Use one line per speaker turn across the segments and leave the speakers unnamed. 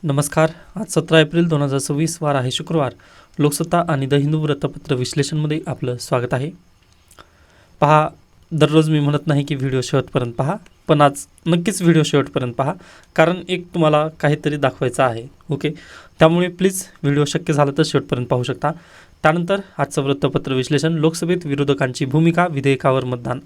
नमस्कार. आज 17 एप्रिल 2026 वार आहे शुक्रवार. लोकसत्ता आणि द हिंदू वृत्तपत्र विश्लेषणमध्ये आपलं स्वागत आहे. पहा, दररोज मी म्हणत नाही की व्हिडिओ शेवटपर्यंत पहा, पण आज नक्कीच व्हिडिओ शेवटपर्यंत पहा, कारण एक तुम्हाला काहीतरी दाखवायचं आहे. ओके, त्यामुळे प्लीज व्हिडिओ शक्य झालं तर शेवटपर्यंत पाहू शकता. त्यानंतर आजचं वृत्तपत्र विश्लेषण. लोकसभेत विरोधकांची भूमिका, विधेयकावर मतदान.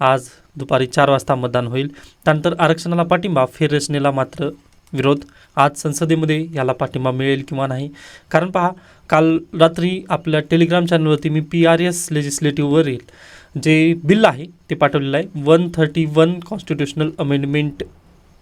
आज दुपारी 4 वाजता मतदान होईल. त्यानंतर आरक्षणाला पाठिंबा, फेररचनेला मात्र विरोध. आज संसदेमध्ये याला पाठिंबा मिळेल किंवा नाही, कारण पहा, काल रात्री आपल्या टेलिग्राम चॅनलवरती मी PRS लेजिस्लेटिव्हवरील जे बिल आहे ते पाठवलेलं आहे. 131 कॉन्स्टिट्युशनल अमेंडमेंट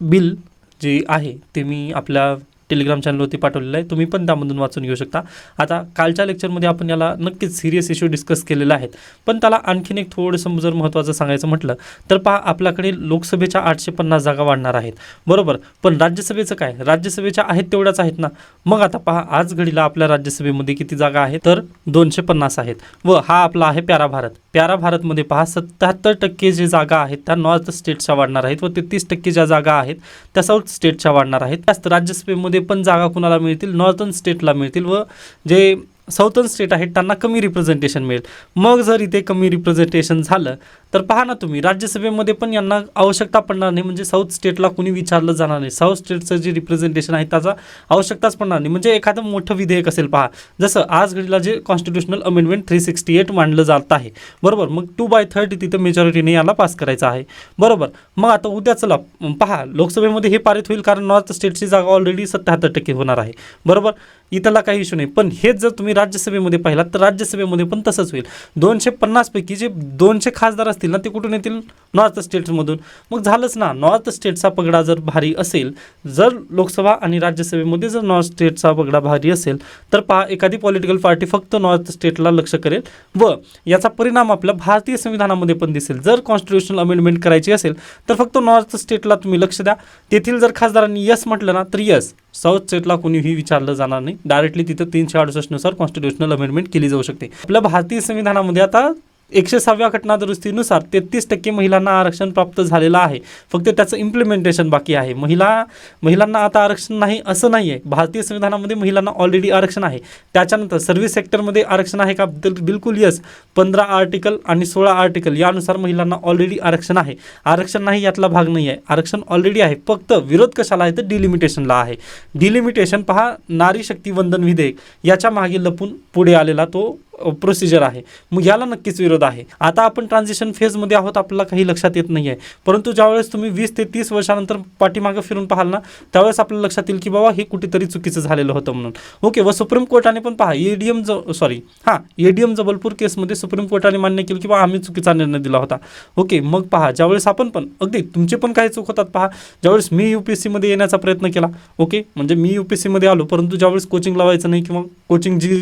बिल जे आहे ते मी आपल्या टेलिग्राम चॅनलवरती पाठवलेलं आहे. तुम्ही पण त्यामधून वाचून घेऊ शकता. आता कालच्या लेक्चरमध्ये आपण याला नक्कीच सिरियस इश्यू डिस्कस केलेला आहे, पण त्याला आणखीन एक थोडंसं जर महत्त्वाचं सांगायचं म्हटलं तर पहा, आपल्याकडे लोकसभेच्या 850 जागा वाढणार आहेत, बरोबर. पण राज्यसभेचं काय? राज्यसभेच्या आहेत तेवढ्याच आहेत ना. मग आता पहा, आज घडीला आपल्या राज्यसभेमध्ये किती जागा आहेत तर 250 आहेत. व हा आपला आहे प्यारा भारत. प्यारा भारतमध्ये पहा, 77% जे जागा आहेत त्या नॉर्थ स्टेट्सच्या वाढणार आहेत व 33% ज्या जागा आहेत त्या साऊथ स्टेटच्या वाढणार आहेत. जास्त राज्यसभेमध्ये पण जागा कुणाला मिळतील? नॉर्थन स्टेटला मिळतील व जे साऊथर्न स्टेट आहेत त्यांना कमी रिप्रेझेंटेशन मिळेल. मग जर इथे कमी रिप्रेझेंटेशन झालं तर पहा ना तुम्ही, राज्यसभेमध्ये पण यांना आवश्यकता पडणार नाही, म्हणजे साऊथ स्टेटला कुणी विचारलं जाणार नाही. साऊथ स्टेटचं जे रिप्रेझेंटेशन आहे त्याचा आवश्यकताच पडणार नाही. म्हणजे एखादं मोठं विधेयक असेल, पहा जसं आज घडीला जे कॉन्स्टिट्युशनल अमेंडमेंट 368 मांडलं जात आहे, बरोबर. मग 2/3 तिथं मेजॉरिटीने याला पास करायचं आहे, बरोबर. मग आता उद्या चला पहा, लोकसभेमध्ये हे पारित होईल कारण नॉर्थ स्टेटची जागा ऑलरेडी 77% होणार आहे, बरोबर. इथला काही इश्यू नाही. पण हेच जर तुम्ही राज्यसभेमध्ये पाहिलात तर राज्यसभेमध्ये पण तसंच होईल. 250 पैकी जे 200 खासदार असतील ना ते कुठून येतील? नॉर्थ स्टेट्समधून. मग झालंच ना, नॉर्थ स्टेटचा पगडा जर भारी असेल, जर लोकसभा आणि राज्यसभेमध्ये जर नॉर्थ स्टेटचा पगडा भारी असेल तर पहा, एखादी पॉलिटिकल पार्टी फक्त नॉर्थ स्टेटला लक्ष करेल व याचा परिणाम आपल्या भारतीय संविधानामध्ये पण दिसेल. जर कॉन्स्टिट्युशनल अमेंडमेंट करायची असेल तर फक्त नॉर्थ स्टेटला तुम्ही लक्ष द्या. तेथील जर खासदारांनी यस म्हटलं ना तर यस, साऊथ स्टेटला कोणीही विचारलं जाणार नाही. डायरेक्टली तिथं 368 नुसार कॉन्स्टिट्युशनल अमेंडमेंट केली जाऊ शकते. आपल्या भारतीय संविधानामध्ये आता 106व्या घटनादुरुस्तीनुसार 33% महिलांना आरक्षण प्राप्त झालेलं आहे. फक्त त्याचं इम्प्लिमेंटेशन बाकी आहे. महिलांना आता आरक्षण नाही असं नाही आहे. भारतीय संविधानामध्ये महिलांना ऑलरेडी आरक्षण आहे. त्याच्यानंतर सर्व्हिस सेक्टरमध्ये आरक्षण आहे का? तर बिलकुल यस. 15 आर्टिकल आणि 16 आर्टिकल यानुसार महिलांना ऑलरेडी आरक्षण आहे. आरक्षण नाही यातला भाग नाही आहे, आरक्षण ऑलरेडी आहे. फक्त विरोध कशाला आहे तर डिलिमिटेशनला आहे. डिलिमिटेशन पहा, नारी शक्ती वंदन विधेयक याच्या मागे लपून पुढे आलेला तो प्रोसिजर आहे. मग याला नक्कीच विरोध आहे. आता आपण ट्रान्झिशन फेजमध्ये आहोत, आपल्याला काही लक्षात येत नाही आहे, परंतु ज्यावेळेस तुम्ही 20 ते 30 वर्षानंतर पाठीमागं फिरून पाहाल ना त्यावेळेस आपल्याला लक्षात येईल की बाबा हे कुठेतरी चुकीचं झालेलं होतं म्हणून. ओके, व सुप्रीम कोर्टाने पण पहा एडीएम जबलपूर केसमध्ये सुप्रीम कोर्टाने मान्य केलं की बा आम्ही चुकीचा निर्णय दिला होता. ओके, मग पहा, ज्यावेळेस आपण पण अगदी तुमचे पण काही चूक होतात. पहा, ज्यावेळेस मी UPSCमध्ये येण्याचा प्रयत्न केला, ओके, म्हणजे मी UPSCमध्ये आलो, परंतु ज्यावेळेस कोचिंग लावायचं नाही किंवा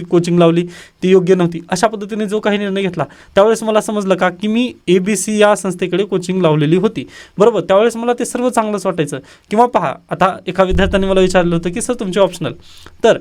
कोचिंग लावली ती योग्य नव्हती, अशा पद्धतीने जो काही निर्णय घेतला त्यावेळेस मला समजलं का की मी ABC या संस्थेकडे कोचिंग लावलेली होती, बरोबर. त्यावेळेस मला ते सर्व चांगलंच वाटायचं. किंवा पहा, आता एका विद्यार्थ्याने मला विचारलं होतं की सर तुमचे ऑप्शनल, तर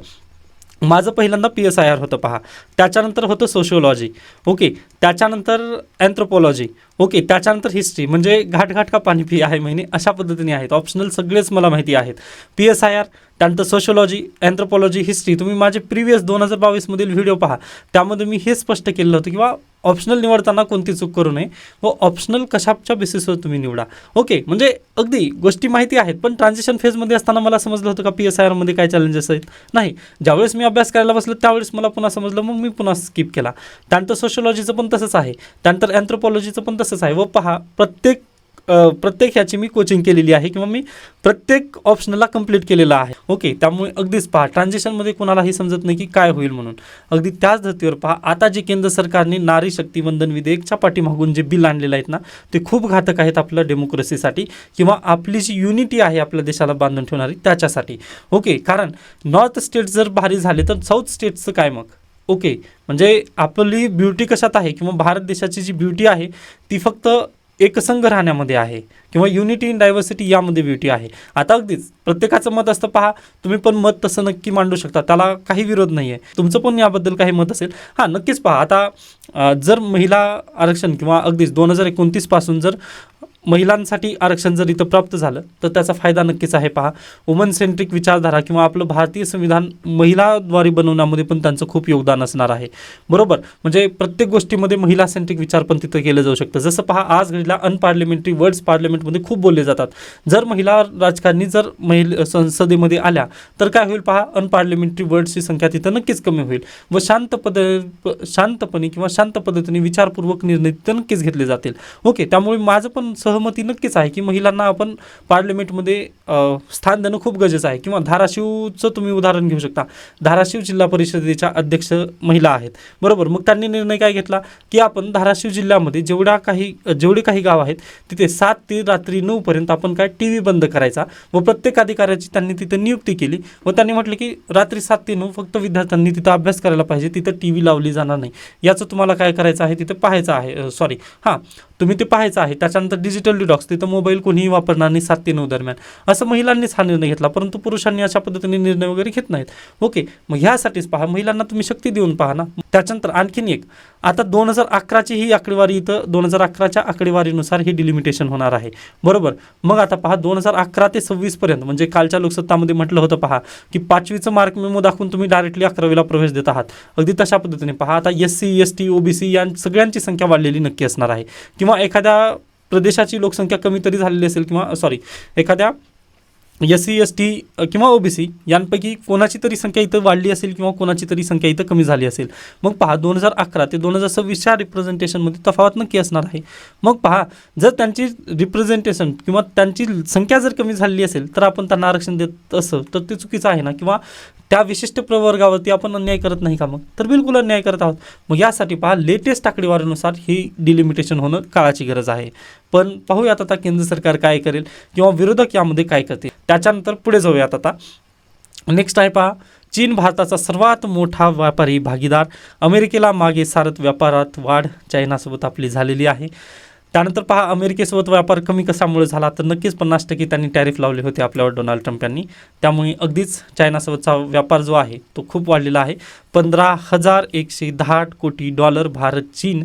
माझं पहिल्यांदा PSIR होतं पहा, त्याच्यानंतर होतं सोशिओलॉजी, ओके, त्याच्यानंतर अँथ्रोपॉलॉजी, ओके, त्याच्यानंतर हिस्ट्री, म्हणजे घाट का पाणी पी आहे महिने, अशा पद्धतीने आहेत. ऑप्शनल सगळेच मला माहिती आहेत. PSIR, त्यानंतर सोशिओलॉजी, अँथ्रोपॉलॉजी, हिस्ट्री. तुम्ही माझे प्रिव्हियस 2022 मधील व्हिडिओ पहा, त्यामध्ये मी हे स्पष्ट केलं होतं किंवा ऑप्शनल निवडताना कोणती चूक करू नये व ऑप्शनल कशाच्या बेसिसवर तुम्ही निवडा. ओके, म्हणजे अगदी गोष्टी माहिती आहेत. पण ट्रान्झिशन फेजमध्ये असताना मला समजलं होतं का PSIR मध्ये काय चॅलेंजेस आहेत? नाही. ज्यावेळेस मी अभ्यास करायला बसलो त्यावेळेस मला पुन्हा समजलं, मग मी पुन्हा स्किप केला. त्यानंतर सोशिओलॉजीचं पण तसंच आहे, त्यानंतर अँथ्रोपॉलॉजीचं पण तसंच आहे. व पहा, प्रत्येक ह्याची मी कोचिंग केलेली आहे किंवा मी प्रत्येक ऑप्शनला कंप्लीट केलेलं आहे. ओके, त्यामुळे अगदीच पहा, ट्रान्झिशनमध्ये कोणालाही समजत नाही की काय होईल म्हणून. अगदी त्याच धर्तीवर पहा, आता जे केंद्र सरकारने नारी शक्ती वंदन विधेयकच्या पाठीमागून जे बिल आणलेलं आहेत ना ते खूप घातक आहेत आपल्या डेमोक्रेसीसाठी किंवा आपली जी युनिटी आहे आपल्या देशाला बांधून ठेवणारी त्याच्यासाठी. ओके, कारण नॉर्थ स्टेट जर भारी झाले तर साऊथ स्टेटचं काय मग? ओके, म्हणजे आपली ब्युटी कशात आहे किंवा भारत देशाची जी ब्युटी आहे ती फक्त एकसंघ राहण्यामध्ये आहे किंवा युनिटी इन डायव्हर्सिटी यामध्ये ब्युटी आहे. आता अगदीच प्रत्येकाचं मत असतं, पहा तुम्ही पण मत तसं नक्की मांडू शकता, त्याला काही विरोध नाही आहे. तुमचं पण याबद्दल काही मत असेल, हां नक्कीच पहा. आता जर महिला आरक्षण किंवा अगदीच 2029 पासून जर महिलांसाठी आरक्षण जर इथं प्राप्त झालं तर त्याचा फायदा नक्कीच आहे. पहा, वुमन सेंट्रिक विचारधारा किंवा आपलं भारतीय संविधान महिलाद्वारे बनवण्यामध्ये पण त्यांचं खूप योगदान असणार आहे. बरोबर, म्हणजे प्रत्येक गोष्टीमध्ये महिला सेंट्रिक विचार पण तिथं केलं जाऊ शकतं. जसं पहा, आज घडीला अनपार्लिमेंटरी वर्ड्स पार्लिमेंटमध्ये खूप बोलले जातात. जर महिला राजकारणी जर संसदेमध्ये आल्या तर काय होईल? पहा, अनपार्लिमेंटरी वर्ड्सची संख्या तिथं नक्कीच कमी होईल व शांतपणे किंवा शांत पद्धतीने विचारपूर्वक निर्णय तिथं नक्कीच घेतले जातील. ओके, त्यामुळे माझं पण सहमती नक्कीच आहे की महिलांना आपण पार्लिमेंटमध्ये स्थान देणं खूप गरजेचं आहे. किंवा धाराशिवचं तुम्ही उदाहरण घेऊ शकता. धाराशिव जिल्हा परिषदेच्या अध्यक्ष महिला आहेत. बरोबर, मग त्यांनी निर्णय काय घेतला की आपण धाराशिव जिल्ह्यामध्ये जेवढे काही गाव आहेत तिथे 7 ते रात्री 9 पर्यंत आपण काय TV बंद करायचा व प्रत्येक अधिकाऱ्याची त्यांनी तिथं नियुक्ती केली व त्यांनी म्हटलं की रात्री 7 ते 9 फक्त विद्यार्थ्यांनी तिथं अभ्यास करायला पाहिजे, तिथं TV लावली जाणार नाही. याचं तुम्हाला काय करायचं आहे, तिथं पाहायचं आहे. तुम्ही ते पाहायचं आहे. त्याच्यानंतर डिजिटल डिटॉक्स, तिथं मोबाईल कोणीही वापरणार नाही 7 ते 9 दरम्यान, असं महिलांनीच हा निर्णय घेतला. परंतु पुरुषांनी अशा पद्धतीने निर्णय वगैरे घेत नाहीत. ओके, मग ह्यासाठीच पहा, महिलांना तुम्ही शक्ती देऊन पहा ना. त्याच्यानंतर आणखीन एक, आता 2011ची ही आकडेवारी, इथं 2011च्या आकडेवारीनुसार हे डिलिमिटेशन होणार आहे. बरोबर, मग आता पहा 2011 ते 26 पर्यंत, म्हणजे कालच्या लोकसत्तामध्ये म्हटलं होतं पहा की 5वीचं मार्क मेमो दाखवून तुम्ही डायरेक्टली 11वीला प्रवेश देत आहात. अगदी तशा पद्धतीने पहा, आता SC ST OBC या सगळ्यांची संख्या वाढलेली नक्की असणार आहे. किंवा एखाद्या प्रदेशाची लोकसंख्या कमी तरी झालेली असेल, किंवा एखाद्या SC ST किंवा OBC यांपैकी कोणाची तरी संख्या इथं वाढली असेल किंवा कोणाची तरी संख्या इथं कमी झाली असेल. मग पहा 2011 ते 2026च्या रिप्रेझेंटेशनमध्ये तफावत नक्की असणार आहे. मग पहा, जर त्यांची रिप्रेझेंटेशन किंवा त्यांची संख्या जर कमी झाली असेल तर आपण त्यांना आरक्षण देत असं तर ते चुकीचं आहे ना. किंवा त्या विशिष्ट प्रवर्गावरती आपण अन्याय करत नाही का? मग तर बिलकुल अन्याय करत आहोत. मग यासाठी पहा, लेटेस्ट आकडेवारीनुसार ही डिलिमिटेशन होणं काळाची गरज आहे. पण पाहूयात आता केंद्र सरकार काय करेल किंवा विरोधक यामध्ये काय करतील. त्याच्यानंतर पुढे जाऊयात. आता नेक्स्ट आहे पहा, चीन भारताचा सर्वात मोठा व्यापारी भागीदार, अमेरिकेला मागे सारत व्यापारात वाढ चायनासोबत आपली झालेली आहे. त्यानंतर पहा, अमेरिकेसोबत व्यापार कमी कशामुळे झाला तर नक्कीच 50% त्यांनी टॅरिफ लावले होते आपल्यावर डोनाल्ड ट्रम्प यांनी. त्यामुळे अगदीच चायनासोबतचा व्यापार जो आहे तो खूप वाढलेला आहे. $15,110 कोटी भारत चीन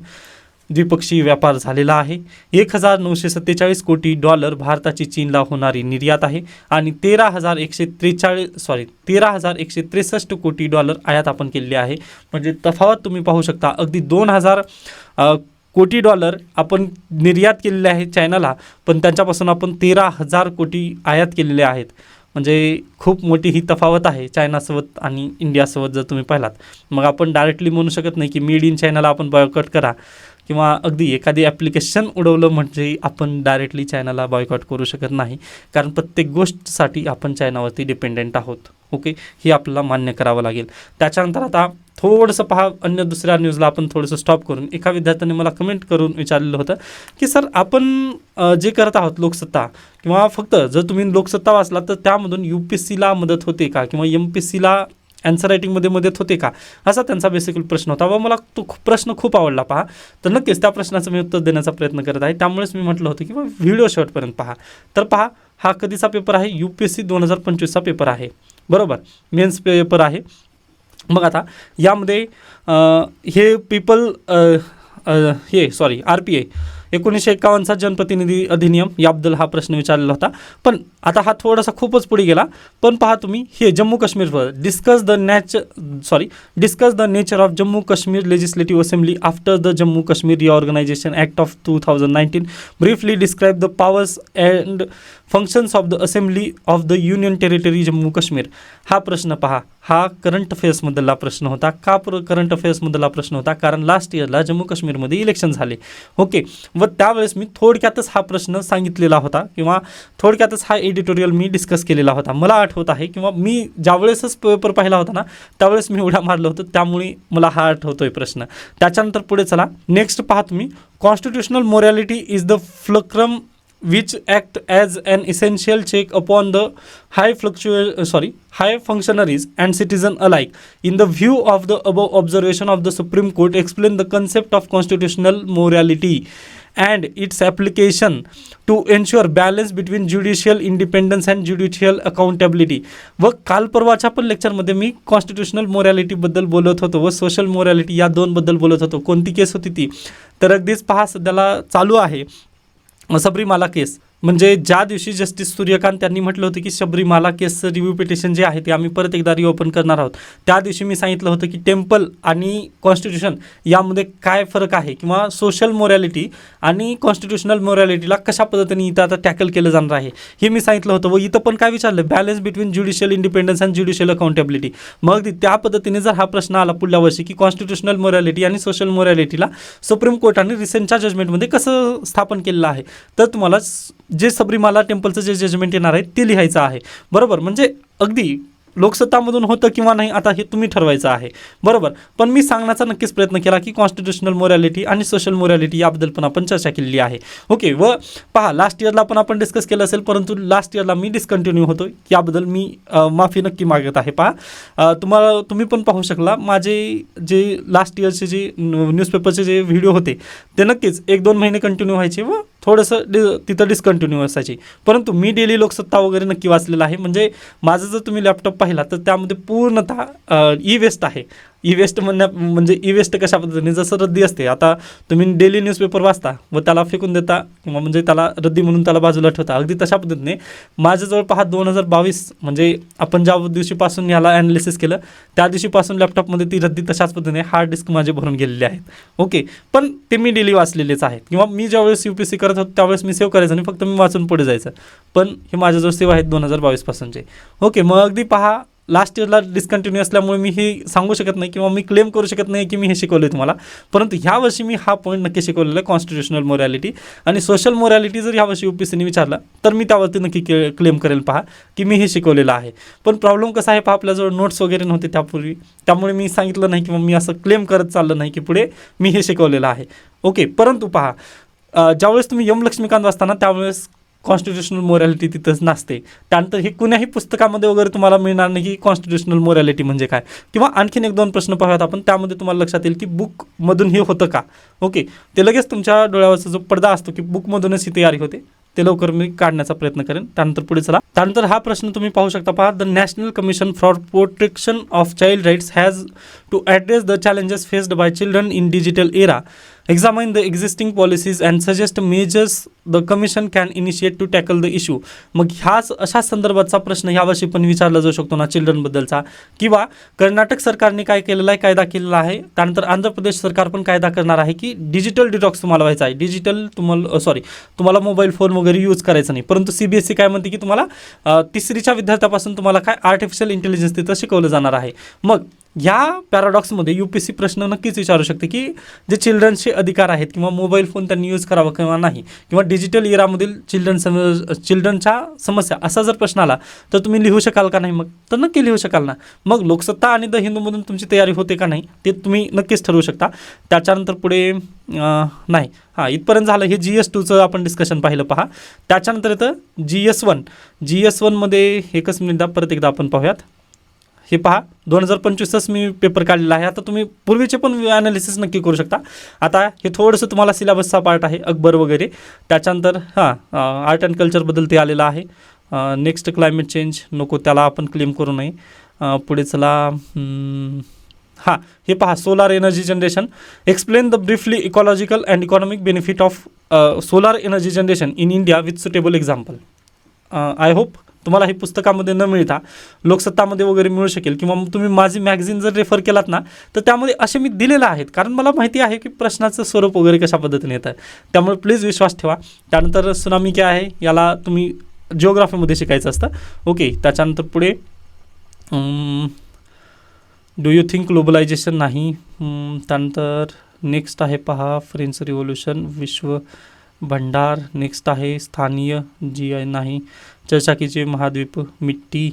द्विपक्षीय व्यापार झालेला आहे. $1,947 कोटी भारताची चीनला होणारी निर्यात आहे आणि 13,163 कोटी आयात आपण केलेली आहे. म्हणजे तफावत तुम्ही पाहू शकता. अगदी 2,000 कोटी आपण निर्यात केलेले आहे चायनाला, पण त्यांच्यापासून आपण 13,000 कोटी आयात केलेले आहेत. म्हणजे खूप मोठी ही तफावत आहे चायनासोबत आणि इंडियासोबत. जर तुम्ही पाहिलात, मग आपण डायरेक्टली म्हणू शकत नाही की मेड इन चायनाला आपण बॉयकॉट करा, किंवा अगदी एखादी ॲप्लिकेशन उडवलं म्हणजे आपण डायरेक्टली चायनाला बॉयकॉट करू शकत नाही. कारण प्रत्येक गोष्टसाठी आपण चायनावरती डिपेंडेंट आहोत. ओके, हे आपल्याला मान्य करावं लागेल. त्याच्यानंतर आता थोडंसं पहा, अन्य दुसऱ्या न्यूजला आपण थोडंसं स्टॉप करून, एका विद्यार्थ्याने मला कमेंट करून विचारलेलं होतं की सर, आपण जे करत आहोत लोकसत्ता, किंवा फक्त जर तुम्ही लोकसत्ता वाचला तर त्यामधून UPSCला मदत होते का, किंवा MPSCला ॲन्सर रायटिंगमध्ये मदत होते का, असा त्यांचा बेसिकली प्रश्न होता. व मला तो प्रश्न खूप आवडला. पहा, तर नक्कीच त्या प्रश्नाचं मी उत्तर देण्याचा प्रयत्न करत आहे. त्यामुळेच मी म्हटलं होतं की व्हिडिओ शेवटपर्यंत पहा. तर पहा, हा कधीचा पेपर आहे? UPSC 2025चा पेपर आहे. बरोबर, मेन्स पेपर आहे. मग आता यामध्ये हे RPA 1951चा जनप्रतिनिधी अधिनियम याबद्दल हा प्रश्न विचारलेला होता. पण आता हा थोडासा खूपच पुढे गेला. पण पहा तुम्ही, हे जम्मू काश्मीरवर discuss the nature of Jammu Kashmir legislative assembly after the Jammu Kashmir reorganisation act of 2019, briefly describe the powers and functions of the assembly of the union territory Jammu Kashmir. हा प्रश्न पहा, हा करंट अफेअर्समधला प्रश्न होता. का करंट अफेअर्समधला प्रश्न होता? कारण लास्ट इयरला जम्मू काश्मीरमध्ये इलेक्शन झाले. ओके, व त्यावेळेस मी थोडक्यातच हा प्रश्न सांगितलेला होता, किंवा थोडक्यातच हा एडिटोरियल मी डिस्कस केलेला होता. मला आठवत आहे, किंवा मी ज्यावेळेसच पेपर पाहिला होता ना त्यावेळेस मी उड्या मारलं होतं, त्यामुळे मला हा आठवतोय प्रश्न. त्याच्यानंतर पुढे चला, नेक्स्ट पहा तुम्ही, constitutional morality is the fulcrum which act as an essential check upon the high functionaries and citizen alike. In the view of the above observation of the Supreme Court, explain the concept of constitutional morality and its application to ensure balance between judicial independence and judicial accountability. व काल परवाच्या पण लेक्चरमध्ये मी constitutional मोरॅलिटीबद्दल बोलत होतो व social morality या दोनबद्दल बोलत होतो. कोणती केस होती ती? तर अगदीच पहा, सध्याला चालू आहे सबरीमाला केस, म्हणजे ज्या दिवशी जस्टिस सूर्यकांत यांनी म्हटलं होतं की सबरीमाला केसचं रिव्ह्यू पिटिशन जे आहे ते आम्ही परत एकदा रिओपन करणार आहोत, त्या दिवशी मी सांगितलं होतं की टेम्पल आणि कॉन्स्टिट्यूशन यामध्ये काय फरक आहे, किंवा सोशल मोरॅलिटी आणि कॉन्स्टिट्यूशनल मोरॅलिटीला कशा पद्धतीने इथं आता टॅकल केलं जाणार आहे हे मी सांगितलं होतं. व इथं पण काय विचारलं, balance between judicial independence and judicial accountability. मग त्या पद्धतीने जर हा प्रश्न आला पुढल्या वर्षी की कॉन्स्टिट्यूशनल मोरॅलिटी आणि सोशल मोरॅलिटीला सुप्रीम कोर्टाने रिसेंटच्या जजमेंटमध्ये कसं स्थापन केलेलं आहे, तर तुम्हाला जे सबरीमाला टेम्पलचं जे जजमेंट येणार आहे ते लिहायचं आहे. बरोबर, म्हणजे अगदी लोकसत्तामधून होतं किंवा नाही आता हे तुम्ही ठरवायचं आहे. बरोबर, पण मी सांगण्याचा नक्कीच प्रयत्न केला की कॉन्स्टिट्यूशनल मोरॅलिटी आणि सोशल मोरॅलिटी याबद्दल पण आपण चर्चा केलेली आहे. ओके, व पहा लास्ट इयरला पण आपण डिस्कस केलं असेल, परंतु लास्ट इयरला मी डिस्कंटिन्यू होतो, याबद्दल मी माफी नक्की मागत आहे. पहा तुम्ही पण पाहू शकला माझे जे लास्ट इयरचे जे न्यूजपेपरचे जे व्हिडिओ होते ते नक्कीच 1-2 महिने कंटिन्यू व्हायचे व थोडंसं तिथं डिस्कंटिन्यू असायची, परंतु मी डेली लोकसत्ता वगैरे नक्की वाचलेलं आहे. म्हणजे माझं जर तुम्ही लॅपटॉप पाहिला तर त्यामध्ये पूर्णतः ई वेस्ट आहे. ई वेस्ट म्हणजे ई वेस्ट कशा पद्धतीने, जसं रद्दी असते, आता तुम्ही डेली न्यूजपेपर वाचता व त्याला फेकून देता किंवा म्हणजे त्याला रद्दी म्हणून त्याला बाजूला ठेवता, अगदी तशा पद्धतीने माझ्याजवळ पहा 2022 म्हणजे आपण ज्या दिवशीपासून याला ॲनालिसिस केलं त्या दिवशीपासून लॅपटॉपमध्ये ती रद्दी तशाच पद्धतीने हार्ड डिस्क माझे भरून गेलेले आहेत. ओके, पण ते मी डेली वाचलेलेच आहेत, किंवा मी ज्यावेळेस UPSC करत होतो त्यावेळेस मी सेव्ह करायचं आणि फक्त मी वाचून पुढे जायचं, पण हे माझ्याजवळ सेव्ह आहेत 2022 पासूनचे. ओके, मग अगदी पहा लास्ट इयरला डिस्कंटिन्यू असल्यामुळे मी हे सांगू शकत नाही किंवा मी क्लेम करू शकत नाही की मी हे शिकवलं तुम्हाला, परंतु ह्या वर्षी मी हा पॉईंट नक्की शिकवलेला आहे, कॉन्स्टिट्यूशनल मोरॅलिटी आणि सोशल मोरॅलिटी. जर ह्या वर्षी UPSCने विचारला तर मी त्यावरती नक्की क्लेम करेल पहा की मी हे शिकवलेलं आहे. पण प्रॉब्लेम कसा आहे पहा, आपल्याजवळ नोट्स वगैरे नव्हते त्यापूर्वी, त्यामुळे मी सांगितलं नाही किंवा मी असं क्लेम करत चाललं नाही की पुढे मी हे शिकवलेलं आहे. ओके, परंतु पहा ज्यावेळेस तुम्ही लक्ष्मीकांत वाचताना त्यावेळेस कॉन्स्टिट्यूशनल मोरॅलिटी तिथंच नसते. त्यानंतर हे कुण्याही पुस्तकामध्ये वगैरे तुम्हाला मिळणार नाही की कॉन्स्टिट्यूशनल मोरॅलिटी म्हणजे काय, किंवा आणखीन 1-2 प्रश्न पाहूयात आपण, त्यामध्ये तुम्हाला लक्षात येईल की बुकमधून हे होतं का. ओके, ते लगेच तुमच्या डोळ्यावरचा जो पडदा असतो की बुकमधूनच ही तयारी होते ते लवकर मी काढण्याचा प्रयत्न करेन. त्यानंतर पुढे चला. त्यानंतर हा प्रश्न तुम्ही पाहू शकता पहा, the National Commission for Protection of Child Rights has to address the challenges faced by children in digital era, examine the existing policies and suggest measures the commission can initiate to tackle the issue. मग ह्याच अशा संदर्भाचा प्रश्न यावर्षी पण विचारला जाऊ शकतो ना चिल्ड्रनबद्दलचा, किंवा कर्नाटक सरकारने काय केलेला आहे, कायदा केलेला आहे. त्यानंतर आंध्र प्रदेश सरकार पण कायदा करणार आहे की डिजिटल डिटॉक्स तुम्हाला व्हायचा आहे, तुम्हाला मोबाईल फोन वगैरे यूज करायचा नाही. परंतु CBSE काय म्हणते की तुम्हाला 3रीच्या विद्यार्थ्यापासून तुम्हाला काय आर्टिफिशियल इंटेलिजन्स तिथं शिकवलं जाणार आहे. मग ह्या पॅराडॉक्समध्ये UPSC प्रश्न नक्कीच विचारू शकते की जे चिल्ड्रन्सचे अधिकार आहेत किंवा मोबाईल फोन त्यांनी यूज करावा किंवा नाही, किंवा डिजिटल इरामधील चिल्ड्रनच्या समस्या, असा जर प्रश्न आला तर तुम्ही लिहू शकाल का नाही, मग तर नक्की लिहू शकाल ना. मग लोकसत्ता आणि द हिंदूमधून तुमची तयारी होते का नाही ते तुम्ही नक्कीच ठरवू शकता. त्याच्यानंतर पुढे नाही, हां इथपर्यंत झालं. हे GS2चं आपण डिस्कशन पाहिलं पहा. त्याच्यानंतर येतं GS1मध्ये एकच मिनिट परत एकदा आपण पाहूयात. हे पहा 2025च मी पेपर काढलेला आहे. आता तुम्ही पूर्वीचे पण ॲनालिसिस नक्की करू शकता. आता हे थोडंसं तुम्हाला सिलेबसचा पार्ट आहे, अकबर वगैरे. त्याच्यानंतर आर्ट अँड कल्चरबद्दल ते आलेलं आहे. नेक्स्ट क्लायमेट चेंज नको, त्याला आपण क्लेम करू नये. पुढे चला. हे पहा solar energy generation, explain the briefly ecological and economic benefit of solar energy generation in India with suitable example. I hope तुम्हाला हे पुस्तकामध्ये न मिळता लोकसत्तामध्ये वगैरे मिळू शकेल, किंवा मग तुम्ही माझी मॅगझिन जर रेफर केलात ना तर त्यामध्ये असे मी दिलेलं आहेत, कारण मला माहिती आहे की प्रश्नाचं स्वरूप वगैरे कशा पद्धतीने येतं. त्यामुळे प्लीज विश्वास ठेवा. त्यानंतर सुनामी काय आहे याला तुम्ही जिओग्राफीमध्ये शिकायचं असतं. ओके, त्याच्यानंतर पुढे डू यू थिंक ग्लोबलायझेशन नाही. त्यानंतर नेक्स्ट आहे पहा फ्रेंच रिव्होल्यूशन, विश्व भंडार. नेक्स्ट आहे स्थानीय GI नाही. चर्चा कीजिए महाद्वीप, मिट्टी.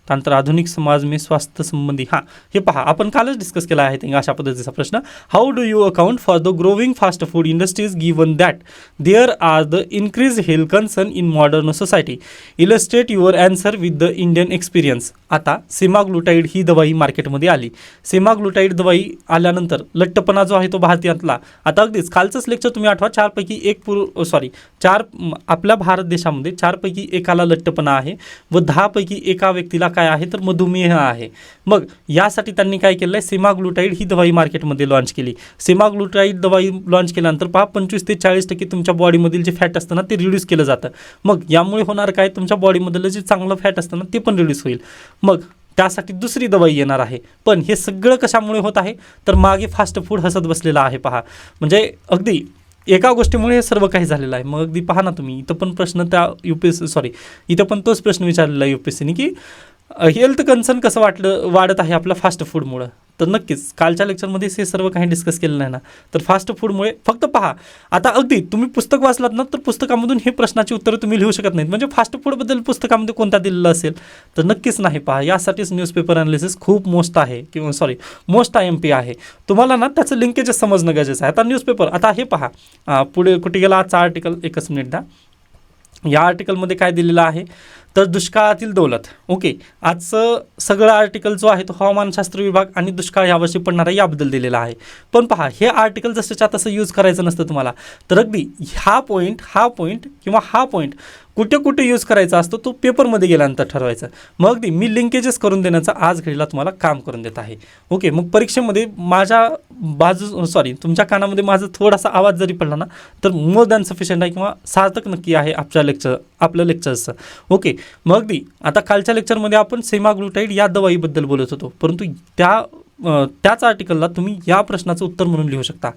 त्यानंतर आधुनिक समाज में स्वास्थ्य संबंधी. हे पहा आपण कालच डिस्कस केला आहे अशा पद्धतीचा प्रश्न. How do you account for the growing fast food industries given that there are the increase health concern in modern society. Illustrate your answer with the Indian experience. आता सेमाग्लुटाईड ही दवाई मार्केटमध्ये आली. सेमाग्लुटाईड दवाई आल्यानंतर लठ्ठपणा जो आहे तो भारतीयातला, आता अगदीच कालचंच लेक्चर तुम्ही आठवा, 4 आपल्या भारत देशामध्ये 4 पैकी एकाला लठ्ठपणा आहे व 10 पैकी एका व्यक्तीला काय आहे तर मधुमेह आहे. मग यासाठी त्यांनी काय केलं आहे, सेमाग्लुटाईड ही दवाई मार्केटमध्ये लॉन्च केली. सेमाग्लुटाईड दवाई लॉन्च केल्यानंतर पहा 25 ते 40% तुमच्या बॉडीमधील जे फॅट असतं ना ते रिड्यूस केलं जातं. मग यामुळे होणार काय, तुमच्या बॉडीमधलं जे चांगलं फॅट असतं ना ते पण रिड्यूस होईल. मग त्यासाठी दुसरी दवाई येणार आहे. पण हे सगळं कशामुळे होत आहे तर मागे फास्ट फूड हसत बसलेलं आहे. पहा म्हणजे अगदी एका गोष्टीमुळे हे सर्व काही झालेलं आहे. मग अगदी पहा ना तुम्ही, इथं पण प्रश्न त्या इथं पण तोच प्रश्न विचारलेला आहे UPSCने की हेल्थ कन्सर्न कसं वाढत आहे आपलं फास्ट फूडमुळं. तर नक्कीच कालच्या लेक्चरमध्ये हे सर्व काही डिस्कस केलं नाही ना. तर फास्ट फूडमुळे फक्त पहा, आता अगदी तुम्ही पुस्तक वाचलात ना तर पुस्तकामधून हे प्रश्नाची उत्तरं तुम्ही लिहू शकत नाहीत. म्हणजे फास्ट फूडबद्दल पुस्तकामध्ये कोणता दिलेला असेल तर नक्कीच नाही. पहा यासाठीच न्यूजपेपर अनालिसिस खूप मोस्ट आहे मोस्ट IMP आहे. तुम्हाला ना त्याचं लिंकेजेस समजणं गरजेचं आहे. आता न्यूजपेपर, आता हे पहा पुढे कुठे गेला आजचा आर्टिकल, एकच मिनिट द्या. या आर्टिकलमध्ये काय दिलेलं आहे तर दुष्काळातील दौलत. ओके, आजचं सगळं आर्टिकल जो आहे तो हवामानशास्त्र विभाग आणि दुष्काळ यावर्षी पडणारा याबद्दल दिलेला आहे. पण पहा हे आर्टिकल जसंच्या तसं यूज करायचं नसतं तुम्हाला. तर अगदी हा पॉईंट किंवा हा पॉईंट कुठे यूज करायचा असतो तो पेपरमध्ये गेल्यानंतर ठरवायचं. मग अगदी मी लिंकेजेस करून देण्याचं आज घडीला तुम्हाला काम करून देत आहे. ओके, मग परीक्षेमध्ये तुमच्या कानामध्ये माझा थोडासा आवाज जरी पडला ना तर मोर दॅन सफिशियंट आहे किंवा सार्थक नक्की आहे आपलं लेक्चरचं. ओके, मग अगदी आता कालच्या लेक्चरमध्ये आपण सेमाग्लुटाईड या दवाईबद्दल बोलत होतो, परंतु त्याच आर्टिकलला तुम्ही या प्रश्नाचं उत्तर म्हणून लिहू शकता.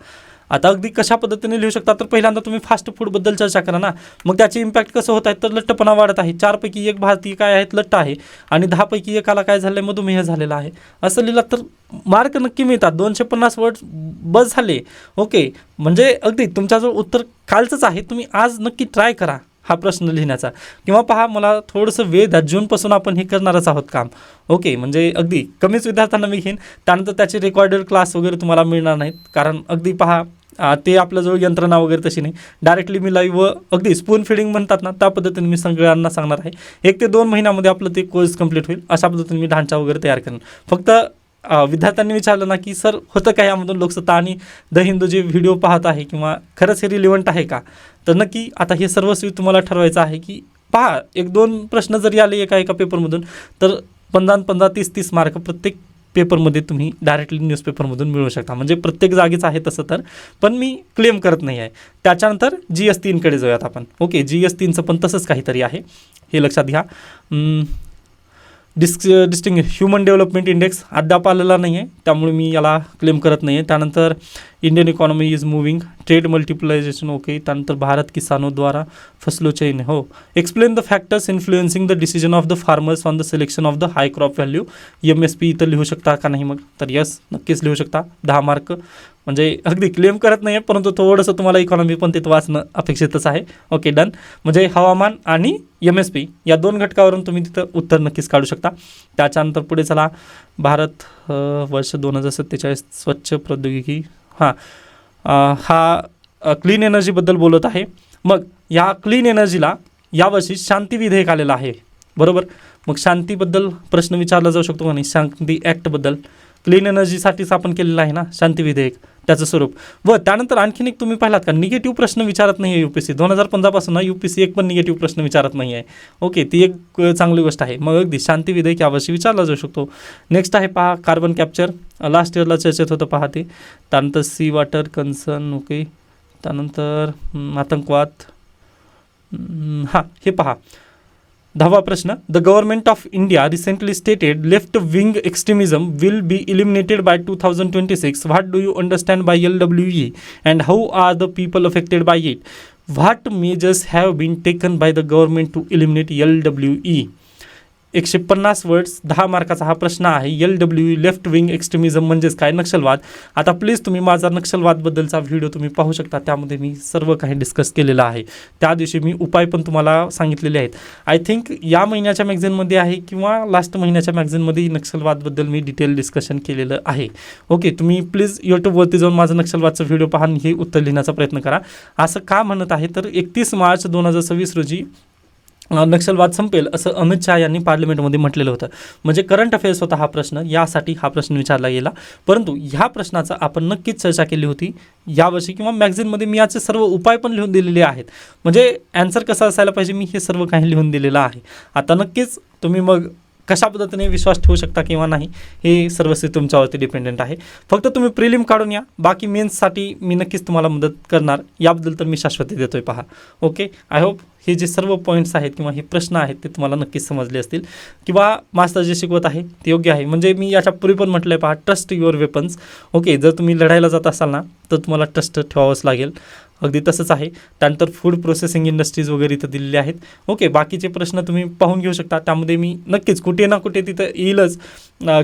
आता अगदी कशा पद्धतीने लिहू शकता तर पहिल्यांदा तुम्ही फास्ट फूडबद्दल चर्चा करा ना. मग त्याचे इम्पॅक्ट कसं होत आहे तर लठ्ठपणा वाढत आहे. 4 पैकी 1 भारतीय काय आहेत लठ्ठ आहे आणि 10 पैकी 1 काय झालं आहे मधुमेह झालेला आहे. असं लिहिलं तर मार्क नक्की मिळतात. 250 वर्ड बस झाले. ओके, म्हणजे अगदी तुमच्याजवळ उत्तर कालचंच आहे. तुम्ही आज नक्की ट्राय करा हा प्रश्न लिहिण्याचा. किंवा पहा मला थोडंसं वेळ द्या, जूनपासून आपण हे करणारच आहोत काम. ओके, म्हणजे अगदी कमीच विद्यार्थ्यांना मी घेईन. त्यानंतर त्याचे रेकॉर्डेड क्लास वगैरे तुम्हाला मिळणार नाहीत. कारण अगदी पहा ते आपल्याजवळ यंत्रणा वगैरे तशी नाही. डायरेक्टली मी लाईव्ह अगदी स्पून फिडिंग म्हणतात ना त्या पद्धतीने मी सगळ्यांना सांगणार आहे. 1 ते 2 महिन्यामध्ये आपलं ते कोर्स कंप्लीट होईल. अशा पद्धतीने मी ढांचा वगैरे तयार करेन. फक्त विद्यार्थ्यांनी विचारलं ना की सर होतं का यामधून लोकसत्ता आणि द हिंदू जे व्हिडिओ पाहत आहे किंवा खरंच हे रिलिव्हंट आहे का, तर नक्की आता हे सर्वस्वी तुम्हाला ठरवायचं आहे की पहा 1-2 प्रश्न जरी आले एका पेपरमधून तर 15-15, 30-30 मार्क प्रत्येक पेपरमध्ये तुम्ही डायरेक्टली न्यूजपेपरमधून मिळवू शकता. म्हणजे प्रत्येक जागेच आहे तसं तर, पण मी क्लेम करत नाही आहे. त्याच्यानंतर GS 3कडे जाऊयात आपण. ओके, GS 3चं पण तसंच काहीतरी आहे, हे लक्षात घ्या. डिस्टिंग ह्युमन डेव्हलपमेंट इंडेक्स अद्याप आलेला नाही आहे, त्यामुळे मी याला क्लेम करत नाही आहे. त्यानंतर Indian economy is moving, trade multiplication. Okay, त्यानंतर भारत किसानोद्वारा फसलो चैन. हो, explain the factors influencing the decision of the farmers on the selection of the high crop value MSP. इथं लिहू शकता का नाही मग तर यस नक्कीच लिहू शकता. 10 मार्क. म्हणजे अगदी क्लेम करत नाही आहे, परंतु थोडंसं तुम्हाला इकॉनॉमी पण तिथं वाचणं अपेक्षितच आहे. Okay, done. म्हणजे हवामान आणि MSP या 2 घटकावरून तुम्ही तिथं उत्तर नक्कीच काढू शकता. त्याच्यानंतर पुढे चला, भारत वर्ष 2047 स्वच्छ प्रौद्योगिकी. हा क्लीन एनर्जीबद्दल बोलत आहे. मग या क्लीन एनर्जीला यावर्षी शांती विधेयक आलेलं आहे, बरोबर. मग शांतीबद्दल प्रश्न विचारला जाऊ शकतो का नाही. शांती ॲक्टबद्दल क्लीन एनर्जीसाठीच आपण केलेलं आहे ना शांती विधेयक, त्याचं स्वरूप. व त्यानंतर आणखीन एक तुम्ही पाहिलात का निगेटिव्ह प्रश्न विचारत नाही आहे UPSC. 2015 पासून ना UPSC एक पण निगेटिव्ह प्रश्न विचारत नाही आहे. ओके, ती एक चांगली गोष्ट आहे. मग अगदी शांती विधेयक यावर्षी विचारला जाऊ शकतो. नेक्स्ट आहे पहा कार्बन कॅप्चर. लास्ट इयरला चर्चेत होतं पहा ते. त्यानंतर सी वॉटर कन्सर्न. ओके, त्यानंतर आतंकवाद. हे पहा 10वा प्रश्न. The Government of India recently stated left wing extremism will be eliminated by 2026. What do you understand by LWE and how are the people affected by it. What measures have been taken by the government to eliminate LWE. 150 words, 10 मार्काचा हा प्रश्न आहे. LWE left wing extremism म्हणजेच काय, नक्षलवाद. आता please तुम्ही माझा नक्षलवादबद्दलचा व्हिडिओ तुम्ही पाहू शकता, त्यामध्ये मी सर्व काही डिस्कस केलेलं आहे. त्या दिवशी मी उपाय पण तुम्हाला सांगितलेले आहेत. आय थिंक या महिन्याच्या मॅगझिनमध्ये आहे किंवा लास्ट महिन्याच्या मॅगझिनमध्ये नक्षलवादबद्दल मी डिटेल डिस्कशन केलेलं आहे. ओके, तुम्ही प्लीज यूट्यूबवरती जाऊन माझं नक्षलवादचं व्हिडिओ पहा आणि हे उत्तर लिहिण्याचा प्रयत्न करा. असं का म्हणत आहे तर 31 मार्च 2026 रोजी नक्षलवाद संपेल असं अमित शहा यांनी पार्लमेंटमध्ये म्हटलेलं होतं. म्हणजे करंट अफेअर्स होता हा प्रश्न, यासाठी हा प्रश्न विचारला गेला. परंतु ह्या प्रश्नाचा आपण नक्कीच चर्चा केली होती यावर्षी किंवा मॅगझिनमध्ये. मी याचे सर्व उपाय पण लिहून दिलेले आहेत. म्हणजे ॲन्सर कसं असायला पाहिजे मी हे सर्व काही लिहून दिलेलं आहे. आता नक्कीच तुम्ही मग कशा पद्धतीने विश्वास ठेवू शकता किंवा नाही हे सर्वस्वी तुमच्यावरती डिपेंडेंट आहे. फक्त तुम्ही प्रिलिम काढून या, बाकी मेन्ससाठी मी नक्कीच तुम्हाला मदत करणार, याबद्दल तर मी शाश्वती देतोय. पहा, ओके. आय होप हे जे सर्व पॉईंट्स आहेत किंवा हे प्रश्न आहेत ते तुम्हाला नक्कीच समजले असतील किंवा मास्तर जे शिकवत आहे ते योग्य आहे. म्हणजे मी याच्यापूर्वी पण म्हटलं आहे, पहा, ट्रस्ट युअर वेपन्स. ओके, जर तुम्ही लढायला जात असाल ना तर तुम्हाला ट्रस्ट ठेवावंच लागेल. अगदी तसंच आहे. त्यानंतर फूड प्रोसेसिंग इंडस्ट्रीज वगैरे इथं दिलेले आहेत. ओके, बाकीचे प्रश्न तुम्ही पाहून घेऊ शकता. त्यामध्ये मी नक्कीच कुठे ना कुठे तिथं येईलच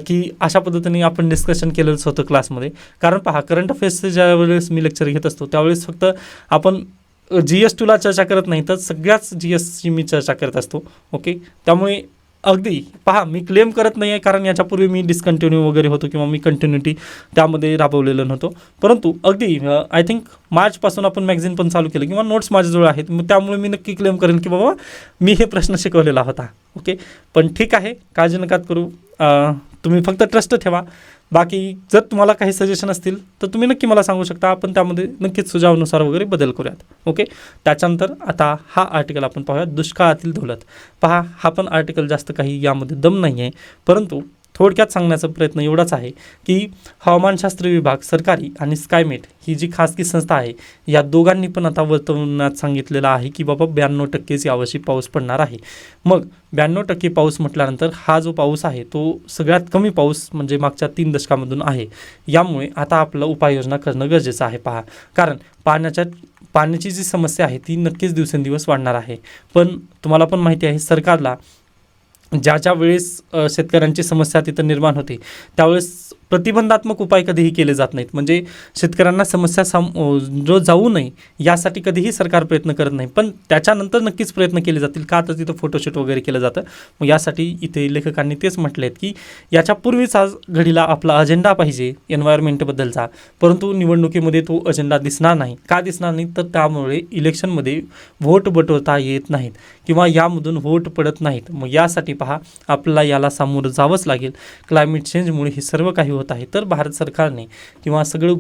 की अशा पद्धतीने आपण डिस्कशन केलेलंच होतं क्लासमध्ये. कारण पहा, करंट अफेअर्सचं ज्यावेळेस मी लेक्चर घेत असतो त्यावेळेस फक्त आपण GS2ला चर्चा करत नाही तर सगळ्याच GSची मी चर्चा करत असतो. ओके, त्यामुळे अगदी पहा, मी क्लेम करत नाही आहे कारण याच्यापूर्वी मी डिस्कंटिन्यू वगैरे होतो किंवा मी कंटिन्युटी त्यामध्ये राबवलेलं नव्हतं. परंतु अगदी आय थिंक मार्चपासून आपण मॅगझिन पण चालू केलं किंवा नोट्स माझ्याजवळ आहेत, मग त्यामुळे मी नक्की क्लेम करेन की बाबा मी हे प्रश्न शिकवलेला होता. ओके, पण ठीक आहे, काळजी नका करू. तुम्ही फक्त ट्रस्ट ठेवा. बाकी जर तुम्हाला काही सजेशन असतील तर तुम्ही नक्की मला सांगू शकता. आपण त्यामध्ये नक्कीच सुझावानुसार वगैरे बदल करूयात. ओके, त्याच्यानंतर आता हा आर्टिकल आपण पाहूयात, दुष्काळातील दौलत. पहा, हा पण आर्टिकल जास्त काही यामध्ये दम नाही आहे, परंतु थोडक्यात सांगण्याचा प्रयत्न एवढाच आहे की हवामानशास्त्र विभाग सरकारी आणि स्कायमेट ही जी खाजगी संस्था आहे या दोघांनी पण आता वर्तवण्यात सांगितलेलं आहे की बाबा 92%च यावर्षी पाऊस पडणार आहे. मग 92% पाऊस म्हटल्यानंतर हा जो पाऊस आहे तो सगळ्यात कमी पाऊस म्हणजे मागच्या 3 दशकामधून आहे. यामुळे आता आपलं उपाययोजना करणं गरजेचं आहे. पहा, कारण पाण्याची जी समस्या आहे ती नक्कीच दिवसेंदिवस वाढणार आहे. पण तुम्हाला पण माहिती आहे, सरकारला ज्या वेळेस शेतकऱ्यांची समस्या तिथं निर्माण होते त्यावेळेस प्रतिबंधात्मक उपाय कधीही केले जात नाहीत. म्हणजे शेतकऱ्यांना समस्या जाऊ नये यासाठी कधीही सरकार प्रयत्न करत नाही, पण त्याच्यानंतर नक्कीच प्रयत्न केले जातील. का तर तिथं फोटोशूट वगैरे केलं जातं. मग यासाठी इथे लेखकांनी तेच म्हटले आहेत की याच्यापूर्वीच आज घडीला आपला अजेंडा पाहिजे एन्व्हायरमेंटबद्दलचा, परंतु निवडणुकीमध्ये तो अजेंडा दिसणार नाही. का दिसणार नाही तर त्यामुळे इलेक्शनमध्ये व्होट बटवता येत नाहीत किंवा यामधून व्होट पडत नाहीत. मग यासाठी पहा, आपल्याला याला सामोरं जावंच लागेल. क्लायमेट चेंजमुळे हे सर्व काही होत आहे. तर भारत सरकारने किंवा सगळं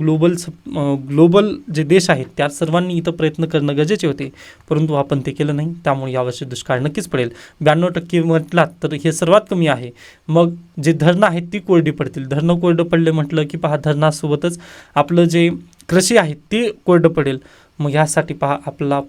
ग्लोबल जे देश आहेत त्या सर्वांनी इथं प्रयत्न करणं गरजेचे होते, परंतु आपण ते केलं नाही. त्यामुळे यावर्षी दुष्काळ नक्कीच पडेल. 92% म्हटलात तर हे सर्वात कमी आहे. मग जे धरणं आहेत ती कोरडी पडतील. धरणं कोरडं पडले म्हटलं की पहा, धरणासोबतच आपलं जे कृषी आहे ते कोरडं पडेल. मग यासाठी पहा, आपला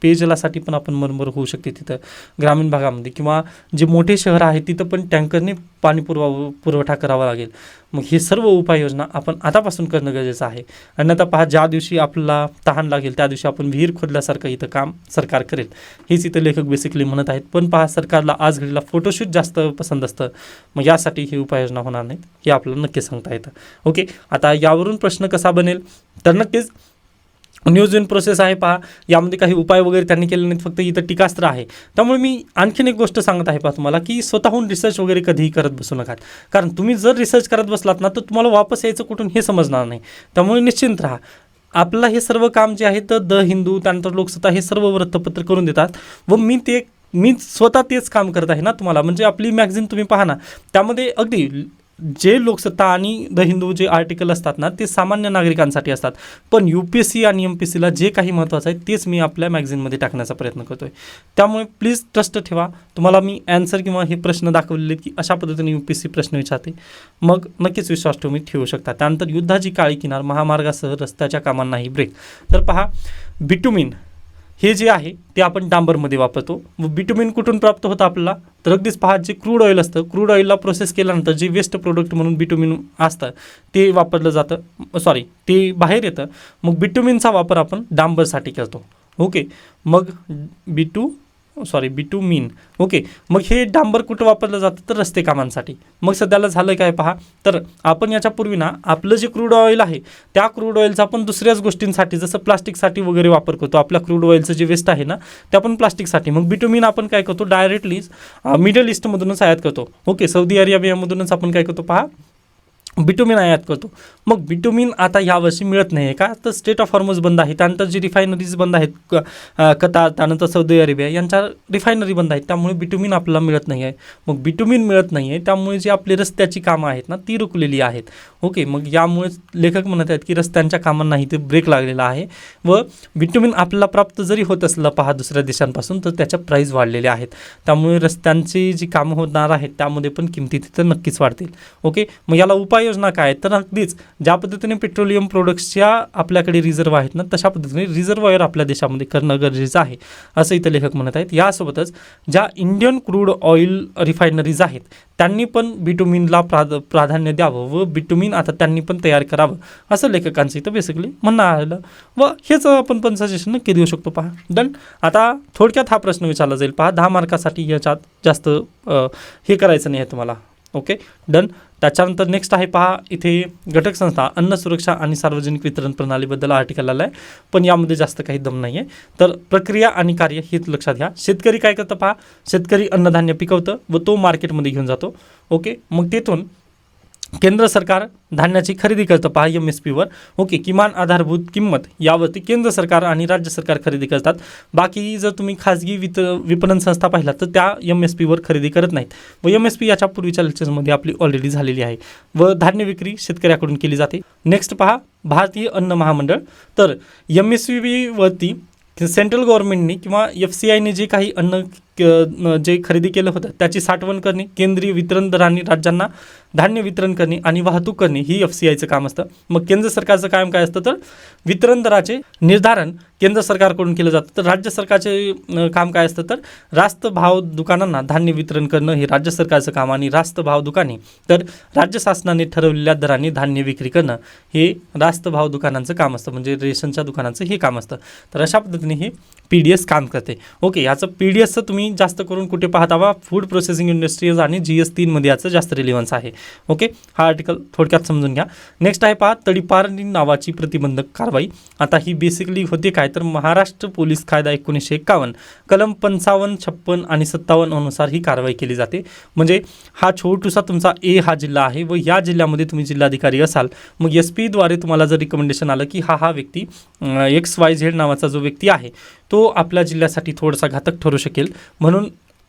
पेयजलासाठी पण आपण मरमर होऊ शकते तिथं ग्रामीण भागामध्ये किंवा जे मोठे शहर आहे तिथं पण टँकरने पाणी पुरवठा करावा लागेल. मग हे सर्व उपाययोजना आपण आतापासून करणं गरजेचं आहे. आणि आता पहा, ज्या दिवशी आपल्याला तहान लागेल त्या दिवशी आपण विहीर खोदल्यासारखं इथं काम सरकार करेल, हेच इथं लेखक बेसिकली म्हणत आहेत. पण पहा, सरकारला आज घडीला फोटोशूट जास्त पसंत असतं. मग यासाठी ही उपाययोजना होणार नाहीत हे आपल्याला नक्की सांगता येतं. ओके, आता यावरून प्रश्न कसा बनेल तर नक्कीच न्यूज इन प्रोसेस आहे. पहा, यामध्ये काही उपाय वगैरे त्यांनी केले नाहीत, फक्त इथं टीकास्त्र आहे. त्यामुळे मी आणखीन एक गोष्ट सांगत आहे पहा तुम्हाला की स्वतःहून रिसर्च वगैरे कधीही करत बसू नका. कारण तुम्ही जर रिसर्च करत बसलात ना तर तुम्हाला वापस यायचं कुठून हे समजणार नाही. त्यामुळे निश्चिंत राहा. आपलं हे सर्व काम जे आहे तर द हिंदू त्यानंतर लोकसत्ता हे सर्व वृत्तपत्र करून देतात व मी स्वतः तेच काम करत आहे ना तुम्हाला. म्हणजे आपली मॅगझिन तुम्ही पहा ना, त्यामध्ये अगदी जे लोकसत्ता आणि द हिंदू जे आर्टिकल असतात ना ते सामान्य नागरिकांसाठी असतात, पण UPSC आणि MPSCला जे काही महत्त्वाचं आहे तेच मी आपल्या मॅगझिनमध्ये टाकण्याचा प्रयत्न करतो आहे. त्यामुळे प्लीज ट्रस्ट ठेवा. तुम्हाला मी ॲन्सर किंवा हे प्रश्न दाखवलेले आहेत की अशा पद्धतीने UPSC प्रश्न विचारते, मग नक्कीच विश्वास तुम्ही ठेवू शकता. त्यानंतर युद्धाची काळी किनार, महामार्गासह रस्त्याच्या कामांनाही ब्रेक. तर पहा, बिटुमिन हे जे आहे ते आपण डांबरमध्ये वापरतो. व बिटुमिन कुठून प्राप्त होतं आपल्याला तर अगदीच पहा, जे क्रूड ऑइल असतं, क्रूड ऑइलला प्रोसेस केल्यानंतर जे वेस्ट प्रोडक्ट म्हणून बिटुमिन असतं ते वापरलं जातं, ते बाहेर येतं. मग बिटुमिनचा वापर आपण डांबरसाठी करतो. ओके, मग बिटुमिन. ओके, मग हे डांबर कुठं वापरलं जातं तर रस्ते कामांसाठी. मग सध्याला झालं काय पहा, तर आपण याच्यापूर्वी ना आपलं जे क्रूड ऑइल आहे त्या क्रूड ऑइलचा आपण दुसऱ्याच गोष्टींसाठी जसं प्लास्टिकसाठी वगैरे वापर करतो. आपल्या क्रूड ऑइलचं जे वेस्ट आहे ना ते आपण प्लास्टिकसाठी. मग बिटुमिन आपण काय करतो, डायरेक्टली मिडल ईस्टमधूनच आयात करतो. ओके, सौदी अरेबियामधूनच आपण काय करतो पहा, बिटुमिन आयात करतो. मग बिटुमिन आता यावर्षी मिळत नाही आहे का, तर स्टेट ऑफ हॉर्मोज बंद आहे, त्यानंतर जी रिफायनरीज बंद आहेत, कतार त्यानंतर सौदी अरेबिया यांच्या रिफायनरी बंद आहेत, त्यामुळे बिटुमिन आपल्याला मिळत नाही आहे. मग बिटुमिन मिळत नाही आहे त्यामुळे जी आपली रस्त्याची कामं आहेत ना ती रुकलेली आहेत. ओके, मग यामुळे लेखक म्हणत आहेत की रस्त्यांच्या कामांनाही ते ब्रेक लागलेला आहे व बिटुमिन आपल्याला प्राप्त जरी होत असलं पहा दुसऱ्या देशांपासून, तर त्याच्या प्राईस वाढलेल्या आहेत. त्यामुळे रस्त्यांची जी कामं होणार आहेत त्यामध्ये पण किमती तिथं नक्कीच वाढतील. ओके, मग याला उपाययोजना काय, तर अगदीच ज्या पद्धतीने पेट्रोलियम प्रोडक्ट्सच्या आपल्याकडे रिझर्व्ह आहेत ना तशा पद्धतीने रिझर्व्हायर आपल्या देशामध्ये करणं गरजेचं आहे असं इथं लेखक म्हणत आहेत. यासोबतच ज्या इंडियन क्रूड ऑइल रिफायनरीज आहेत त्यांनी पण बिटुमिनला प्राधान्य द्यावं व बिटुमिन आता त्यांनी पण तयार करावं असं लेखकांचं इथं बेसिकली म्हणणं आलं व हेच आपण पण सजेशन नक्की देऊ शकतो. पहा डन. आता थोडक्यात हा प्रश्न विचारला जाईल. पहा 10 मार्कासाठी याच्यात जास्त हे करायचं नाही आहे तुम्हाला. Okay done. त्याच्यानंतर नेक्स्ट आहे पहा इथे घटक संस्था अन्न सुरक्षा आणि सार्वजनिक वितरण प्रणालीबद्दल आर्टिकल आला आहे, पण यामध्ये जास्त काही दम नाही आहे. तर प्रक्रिया आणि कार्य हेच लक्षात घ्या. शेतकरी काय करतं पहा, शेतकरी अन्नधान्य पिकवतं व तो मार्केटमध्ये घेऊन जातो. ओके, मग तेथून केंद्र सरकार धान्याची खरेदी करतं पहा MSPवर. ओके, किमान आधारभूत किंमत यावरती केंद्र सरकार आणि राज्य सरकार खरेदी करतात. बाकी जर तुम्ही खाजगी विपणन संस्था पाहिलात तर त्या MSPवर खरेदी करत नाहीत व MSP याच्या पूर्वीच्या लेक्चर्समध्ये आपली ऑलरेडी झालेली आहे व धान्य विक्री शेतकऱ्याकडून केली जाते. नेक्स्ट पहा भारतीय अन्न महामंडळ. तर MSPवरती सेंट्रल गव्हर्नमेंटनी किंवा FCIने जे काही अन्न जे खरेदी केलं होतं त्याची साठवण करणे, केंद्रीय वितरण दरांनी राज्यांना धान्य वितरण करणे आणि वाहतूक करणे ही FCIचं काम असतं. मग केंद्र सरकारचं काम काय असतं, तर वितरण दराचे निर्धारण केंद्र सरकारकडून केलं जातं. तर राज्य सरकारचे काम काय असतं, तर रास्त भाव दुकानांना धान्य वितरण करणं हे राज्य सरकारचं काम आणि रास्त भाव दुकाने तर राज्य शासनाने ठरवलेल्या दराने धान्य विक्री करणं हे रास्त भाव दुकानांचं काम असतं, म्हणजे रेशनच्या दुकानांचं हे काम असतं. तर अशा पद्धतीने हे PDS काम करते. ओके, याचं PDSचं तुम्ही जास्त करून कुठे पाहता बा, फूड प्रोसेसिंग इंडस्ट्रीज आणि GS3 मध्ये याचं जास्त रिलेव्हन्स आहे. ओके, हा आर्टिकल थोडक्यात समजून घ्या. नेक्स्ट आहे पहा तडीपार नावाची प्रतिबंधक कारवाई. आता ही बेसिकली होते काय, तर महाराष्ट्र पोलीस कायदा 1951 कलम 55, 56 आणि 57 अनुसार ही कारवाई केली जाते. म्हणजे हा छोटूसा तुमचा A हा जिल्हा आहे व या जिल्ह्यामध्ये तुम्ही जिल्हाधिकारी असाल, मग SP द्वारे तुम्हाला जर रिकमेंडेशन आलं की हा व्यक्ती XYZ नावाचा जो व्यक्ती आहे तो आपल्या जिल्ह्यासाठी थोडासा घातक ठरू शकेल, म्हणून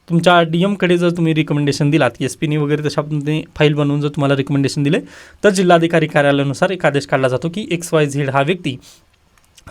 तुमच्या DMकडे जर तुम्ही रिकमेंडेशन दिलात SP वगैरे तशा पद्धतीने फाईल बनवून जर तुम्हाला रिकमेंडेशन दिले तर जिल्हाधिकारी कार्यालयानुसार एक आदेश काढला जातो की XYZ हा व्यक्ती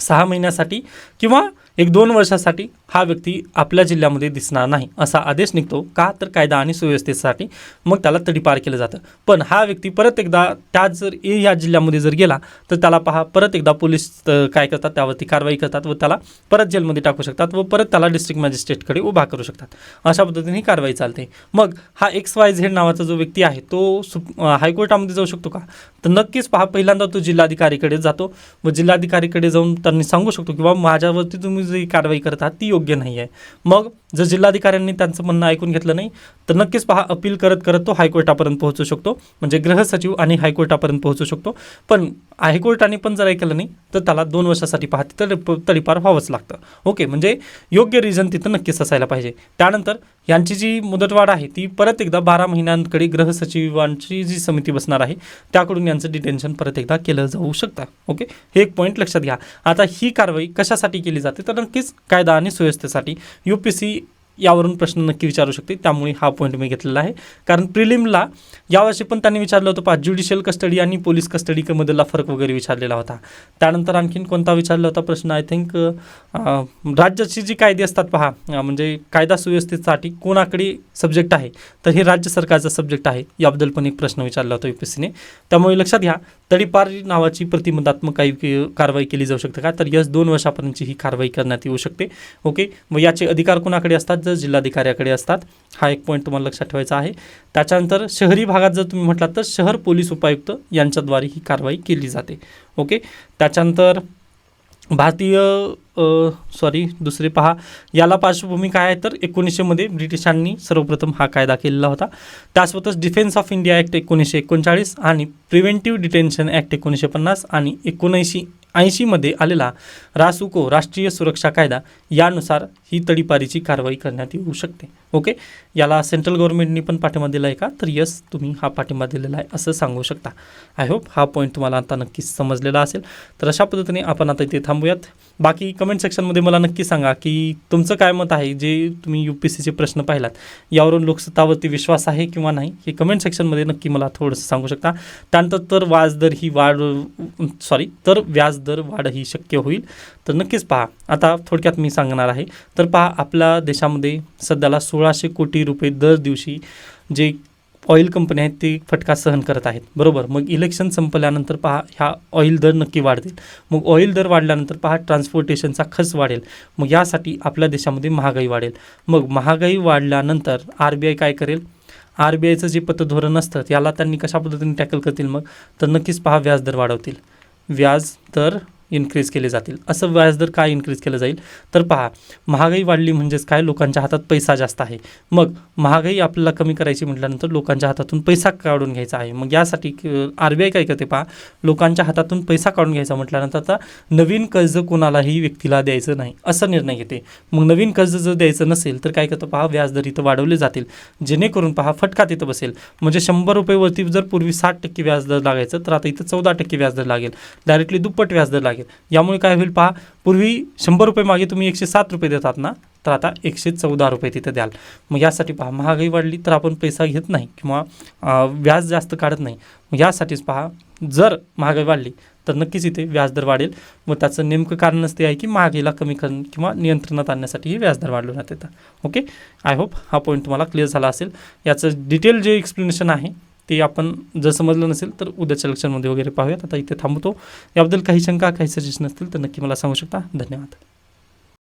6 महिन्यासाठी किंवा 1-2 वर्षासाठी हा व्यक्ती आपल्या जिल्ह्यामध्ये दिसणार नाही असा आदेश निघतो. का, तर कायदा आणि सुव्यवस्थेसाठी मग त्याला तडीपार केलं जातं. पण हा व्यक्ती परत एकदा त्याच जर A या जिल्ह्यामध्ये जर गेला तर त्याला पहा परत एकदा पोलीस काय करतात, त्यावरती कारवाई करतात व त्याला परत जेलमध्ये टाकू शकतात व परत त्याला डिस्ट्रिक्ट मॅजिस्ट्रेटकडे उभा करू शकतात. अशा पद्धतीने ही कारवाई चालते. मग हा XYZ नावाचा जो व्यक्ती आहे तो हायकोर्टामध्ये जाऊ शकतो का, तर नक्कीच पहा पहिल्यांदा तो जिल्हाधिकारीकडे जातो व जिल्हाधिकारीकडे जाऊन त्यांनी सांगू शकतो की बाबा माझ्यावरती तुम्ही जी कारवाई करत आहात ती योग्य नाही आहे. मग जर जिल्हाधिकाऱ्यांनी त्यांचं म्हणणं ऐकून घेतलं नाही तर नक्कीच पहा अपील करत करत तो हायकोर्टापर्यंत पोहोचू शकतो, म्हणजे गृह सचिव आणि हायकोर्टापर्यंत पोहोचू शकतो. पण हायकोर्टाने पण जर ऐकलं नाही तर त्याला 2 वर्षासाठी पहा तिथं तडीपार व्हावंच लागतं. ओके, म्हणजे योग्य रिझन तिथं नक्कीच असायला पाहिजे. त्यानंतर यांची जी मुदतवाढ आहे ती परत एकदा 12 महिन्यांकडे गृह सचिवांची जी समिती बसणार आहे त्याकडून यांचं डिटेन्शन परत एकदा केलं जाऊ शकतं. ओके, हे एक पॉईंट लक्षात घ्या. आता ही कारवाई कशासाठी केली जाते, तर नक्कीच कायदा आणि सुव्यवस्थेसाठी. UPSC यावरून प्रश्न नक्की विचारू शकते, त्यामुळे हा पॉईंट मी घेतलेला आहे. कारण प्रिलिमला यावर्षी पण त्यांनी विचारलं होतं पहा ज्युडिशियल कस्टडी आणि पोलीस कस्टडीमधला फरक वगैरे विचारलेला होता. त्यानंतर आणखीन कोणता विचारला होता प्रश्न, आय थिंक राज्याची जी कायदे असतात पहा, म्हणजे कायदा सुव्यवस्थेसाठी कोणाकडे सब्जेक्ट आहे तर हे राज्य सरकारचा सब्जेक्ट आहे, याबद्दल पण एक प्रश्न विचारला होता UPSCने. त्यामुळे लक्षात घ्या तडीपार नावाची प्रतिबंधात्मक काही कारवाई केली जाऊ शकते का, तर 2 वर्षापर्यंतची ही कारवाई करण्यात येऊ शकते. ओके, मग याचे अधिकार कोणाकडे असतात, जर जिल्हाधिकाऱ्याकडे असतात. हा एक पॉईंट तुम्हाला लक्षात ठेवायचा आहे. त्याच्यानंतर शहरी भागात जर तुम्ही म्हटलात तर शहर पोलीस उपायुक्त यांच्याद्वारे ही कारवाई केली जाते. ओके, त्याच्यानंतर भारतीय दुसरे पहा याला पार्श्वभूमी काय आहे, तर 1900 मध्ये ब्रिटिशांनी सर्वप्रथम हा कायदा केलेला होता. त्यासोबतच डिफेन्स ऑफ इंडिया ॲक्ट 1939 आणि प्रिव्हेंटिव्ह डिटेन्शन ॲक्ट 1950 आणि 19 1980मध्ये आलेला रासुको राष्ट्रीय सुरक्षा कायदा यानुसार ही तडीपारीची कारवाई करण्यात येऊ शकते. ओके, याला सेंट्रल गव्हर्नमेंटनी पण पाठिंबा दिला आहे का, तर यस, तुम्ही हा पाठिंबा दिलेला आहे असं सांगू शकता. आय होप हा पॉईंट तुम्हाला आता नक्कीच समजलेला असेल. तर अशा पद्धतीने आपण आता इथे थांबूयात. बाकी कमेंट सेक्शनमध्ये मला नक्की सांगा की तुमचं काय मत आहे, जे तुम्ही UPSCचे प्रश्न पाहिलात यावरून लोकसत्तावरती विश्वास आहे किंवा नाही, हे कमेंट सेक्शनमध्ये नक्की मला थोडंसं सांगू शकता. त्यानंतर तर व्याजदर वाढ ही शक्य होईल. तर नक्कीच पहा, आता थोडक्यात मी सांगणार आहे. तर पहा, आपल्या देशामध्ये सध्याला 1600 कोटी रुपये दर दिवशी जे ऑइल कंपनी आहेत ते फटका सहन करत आहेत, बरोबर. मग इलेक्शन संपल्यानंतर पहा, ह्या ऑइल दर नक्की वाढतील. मग ऑइल दर वाढल्यानंतर पहा, ट्रान्सपोर्टेशनचा खर्च वाढेल. मग यासाठी आपल्या देशामध्ये महागाई वाढेल. मग महागाई वाढल्यानंतर RBI काय करेल, RBIचं जे पतधोरण असतं याला त्यांनी कशा पद्धतीने टॅकल करतील, मग तर नक्कीच पहा, व्याजदर वाढवतील. व्याजदर इन्क्रीज केले जातील. असं व्याजदर काय इन्क्रीज केलं जाईल, तर पहा, महागाई वाढली म्हणजेच काय, लोकांच्या हातात पैसा जास्त आहे. मग महागाई आपल्याला कमी करायची म्हटल्यानंतर लोकांच्या हातातून पैसा काढून घ्यायचा आहे. मग यासाठी RBI काय करते, पहा, लोकांच्या हातातून पैसा काढून घ्यायचा म्हटल्यानंतर आता नवीन कर्ज कोणालाही व्यक्तीला द्यायचं नाही असा निर्णय घेते. मग नवीन कर्ज जर द्यायचं नसेल तर काय करतं, पहा, व्याजदर इथं वाढवले जातील, जेणेकरून पहा फटका तिथं बसेल. म्हणजे 100 रुपयेवरती जर पूर्वी 60% व्याजदर लागायचं तर आता इथं 14% व्याजदर लागेल, डायरेक्टली दुप्पट व्याजदर लागेल. यामुळे काय होईल, पहा, पूर्वी 100 रुपये मागे तुम्ही 107 रुपये देतात ना, तर आता 114 रुपये तिथं द्याल. मग यासाठी पहा, महागाई वाढली तर आपण पैसा घेत नाही किंवा व्याज जास्त काढत नाही. मग यासाठीच पहा, जर महागाई वाढली तर नक्कीच इथे व्याजदर वाढेल. मग त्याचं नेमकं कारणच ते आहे की महागाईला कमी करणं किंवा नियंत्रणात आणण्यासाठी हे व्याजदर वाढवण्यात येतं. ओके, आय होप हा पॉईंट तुम्हाला क्लिअर झाला असेल. याचं डिटेल जे एक्सप्लेनेशन आहे ते आपण जर समजलं नसेल तर उद्याच्या लेक्चरमध्ये वगैरे पाहूयात. आता इथे थांबतो. याबद्दल काही शंका, काही सजेशन असतील तर नक्की मला सांगू शकता. धन्यवाद.